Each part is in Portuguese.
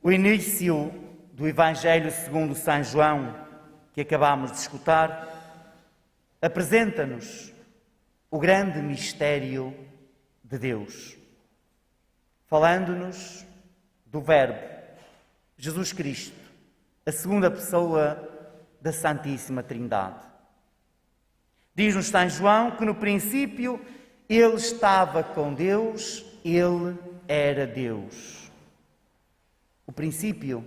O início do Evangelho segundo São João, que acabamos de escutar, apresenta-nos o grande mistério de Deus, falando-nos do Verbo, Jesus Cristo, a segunda pessoa da Santíssima Trindade. Diz-nos São João que no princípio ele estava com Deus, ele era Deus. O princípio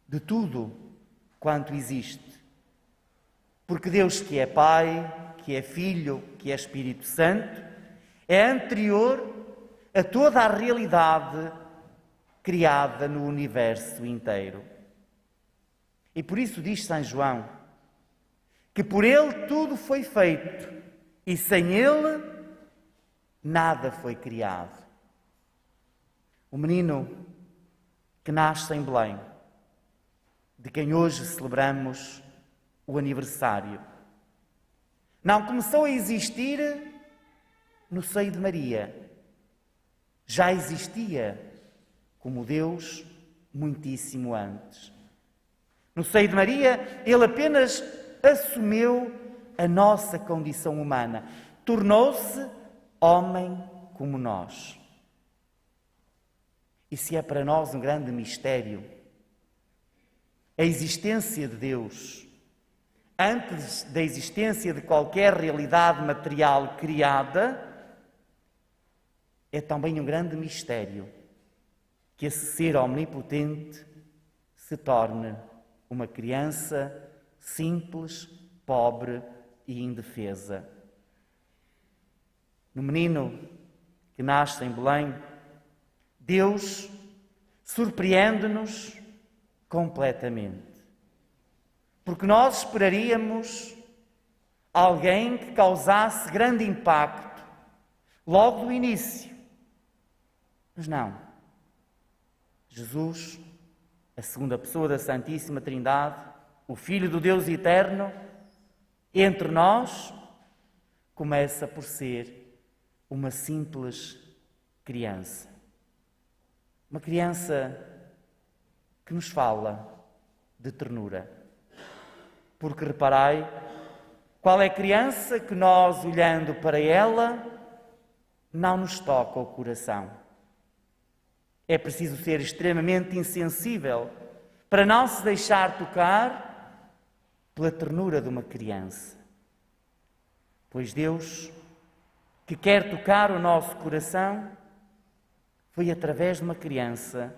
de tudo quanto existe. Porque Deus, que é Pai, que é Filho, que é Espírito Santo, é anterior a toda a realidade criada no universo inteiro. E por isso diz São João que por ele tudo foi feito e sem ele nada foi criado. O menino que nasce em Belém, de quem hoje celebramos o aniversário, não começou a existir no seio de Maria. Já existia como Deus muitíssimo antes. No seio de Maria, ele apenas assumiu a nossa condição humana. Tornou-se homem como nós. E se é para nós um grande mistério a existência de Deus, antes da existência de qualquer realidade material criada, é também um grande mistério que esse ser omnipotente se torne uma criança simples, pobre e indefesa. No menino que nasce em Belém, Deus surpreende-nos completamente. Porque nós esperaríamos alguém que causasse grande impacto logo do início. Mas não. Jesus, a segunda pessoa da Santíssima Trindade, o Filho do Deus Eterno, entre nós, começa por ser uma simples criança. Uma criança que nos fala de ternura. Porque reparai, qual é a criança que nós, olhando para ela, não nos toca o coração? É preciso ser extremamente insensível para não se deixar tocar pela ternura de uma criança. Pois Deus, que quer tocar o nosso coração, foi através de uma criança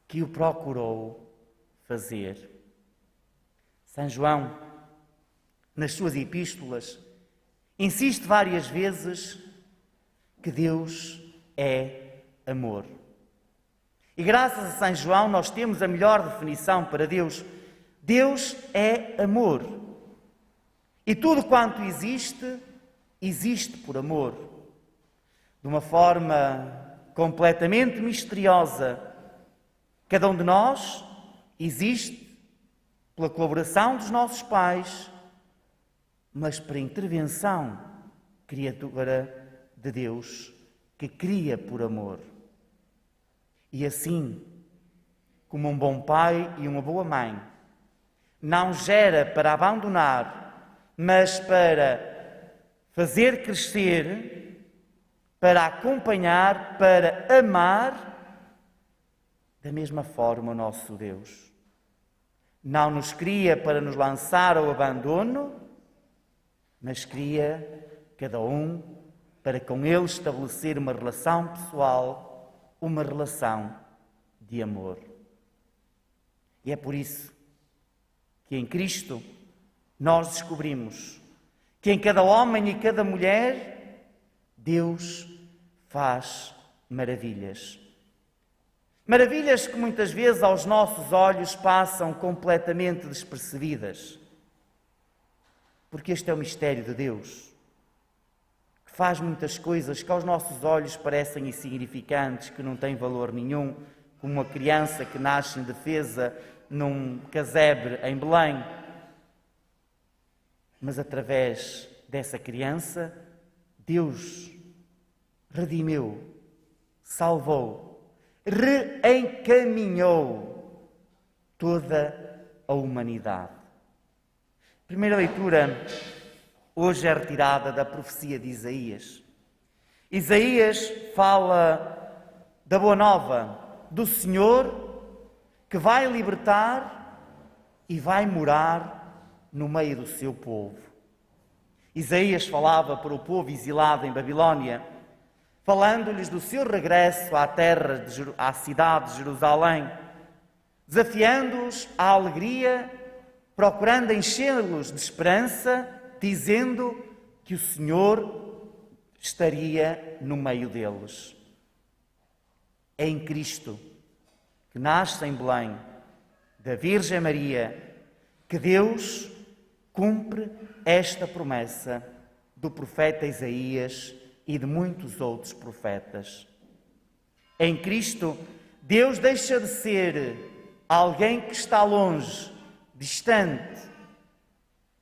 que o procurou fazer. São João, nas suas epístolas, insiste várias vezes que Deus é amor. E graças a São João nós temos a melhor definição para Deus. Deus é amor. E tudo quanto existe, existe por amor. De uma forma completamente misteriosa. Cada um de nós existe pela colaboração dos nossos pais, mas por intervenção criadora de Deus, que cria por amor. E assim, como um bom pai e uma boa mãe, não gera para abandonar, mas para fazer crescer, para acompanhar, para amar, da mesma forma o nosso Deus. Não nos cria para nos lançar ao abandono, mas cria cada um para com ele estabelecer uma relação pessoal, uma relação de amor. E é por isso que em Cristo nós descobrimos que em cada homem e cada mulher Deus faz maravilhas. Maravilhas que muitas vezes aos nossos olhos passam completamente despercebidas. Porque este é o mistério de Deus, que faz muitas coisas que aos nossos olhos parecem insignificantes, que não têm valor nenhum, como uma criança que nasce indefesa num casebre em Belém. Mas através dessa criança, Deus redimiu, salvou, reencaminhou toda a humanidade. A primeira leitura hoje é retirada da profecia de Isaías. Isaías fala da boa nova do Senhor que vai libertar e vai morar no meio do seu povo. Isaías falava para o povo exilado em Babilónia, falando-lhes do seu regresso à terra, à cidade de Jerusalém, desafiando-os à alegria, procurando enchê-los de esperança, dizendo que o Senhor estaria no meio deles. É em Cristo, que nasce em Belém, da Virgem Maria, que Deus cumpre esta promessa do profeta Isaías e de muitos outros profetas. Em Cristo, Deus deixa de ser alguém que está longe, distante,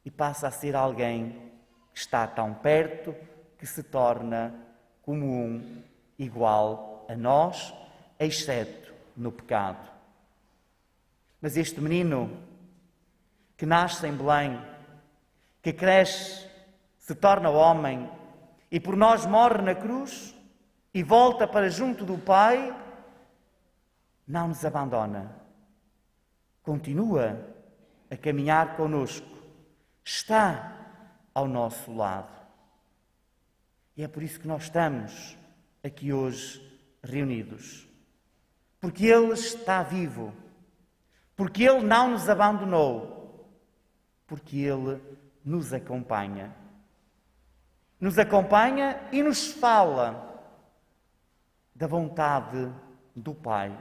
e passa a ser alguém que está tão perto que se torna como um, igual a nós, exceto no pecado. Mas este menino que nasce em Belém, que cresce, se torna homem e por nós morre na cruz e volta para junto do Pai, não nos abandona. Continua a caminhar conosco, está ao nosso lado. E é por isso que nós estamos aqui hoje reunidos. Porque Ele está vivo, porque Ele não nos abandonou, porque Ele nos acompanha. Nos acompanha e nos fala da vontade do Pai.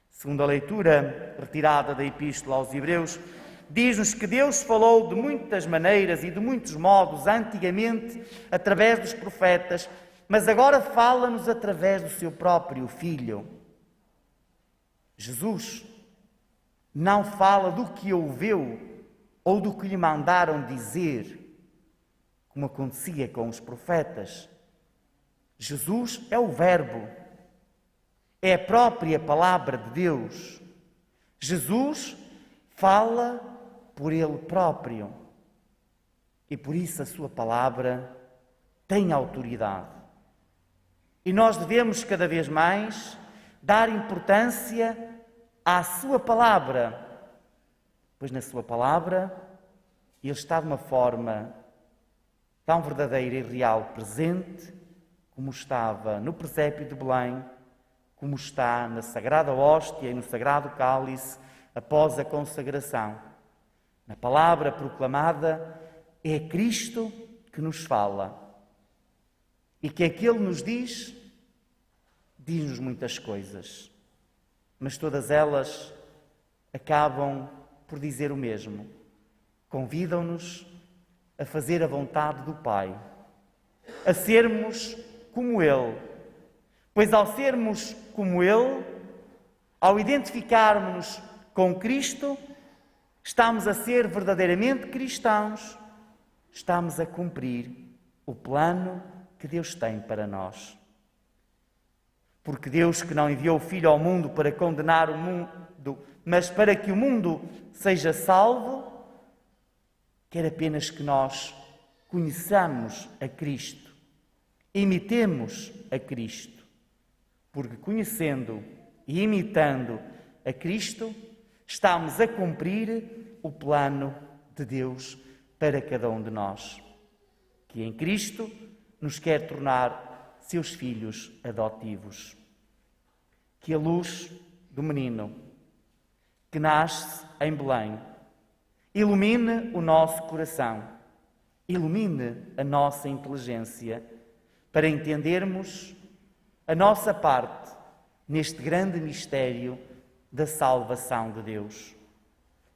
Segundo a leitura retirada da Epístola aos Hebreus, diz-nos que Deus falou de muitas maneiras e de muitos modos antigamente através dos profetas, mas agora fala-nos através do seu próprio Filho. Jesus não fala do que ouviu ou do que lhe mandaram dizer, como acontecia com os profetas. Jesus é o Verbo, é a própria palavra de Deus. Jesus fala por Ele próprio e por isso a sua palavra tem autoridade. E nós devemos cada vez mais dar importância à sua palavra, pois na sua palavra Ele está de uma forma tão verdadeira e real presente, como estava no presépio de Belém, como está na Sagrada Hóstia e no Sagrado Cálice após a consagração. Na palavra proclamada é Cristo que nos fala. E que aquilo nos diz, diz-nos muitas coisas, mas todas elas acabam por dizer o mesmo. Convidam-nos a fazer a vontade do Pai, a sermos como Ele, pois ao sermos como Ele, ao identificarmos-nos com Cristo, estamos a ser verdadeiramente cristãos, estamos a cumprir o plano que Deus tem para nós. Porque Deus, que não enviou o Filho ao mundo para condenar o mundo, mas para que o mundo seja salvo, quer apenas que nós conheçamos a Cristo, imitemos a Cristo, porque conhecendo e imitando a Cristo, estamos a cumprir o plano de Deus para cada um de nós, que em Cristo nos quer tornar seus filhos adotivos. Que a luz do menino que nasce em Belém ilumine o nosso coração, ilumine a nossa inteligência para entendermos a nossa parte neste grande mistério da salvação de Deus,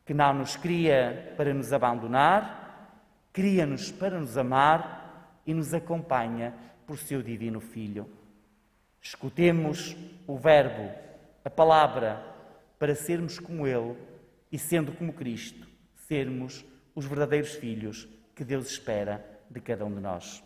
que não nos cria para nos abandonar, cria-nos para nos amar e nos acompanha por seu divino Filho. Escutemos o Verbo, a palavra, para sermos como Ele e, sendo como Cristo, sermos os verdadeiros filhos que Deus espera de cada um de nós.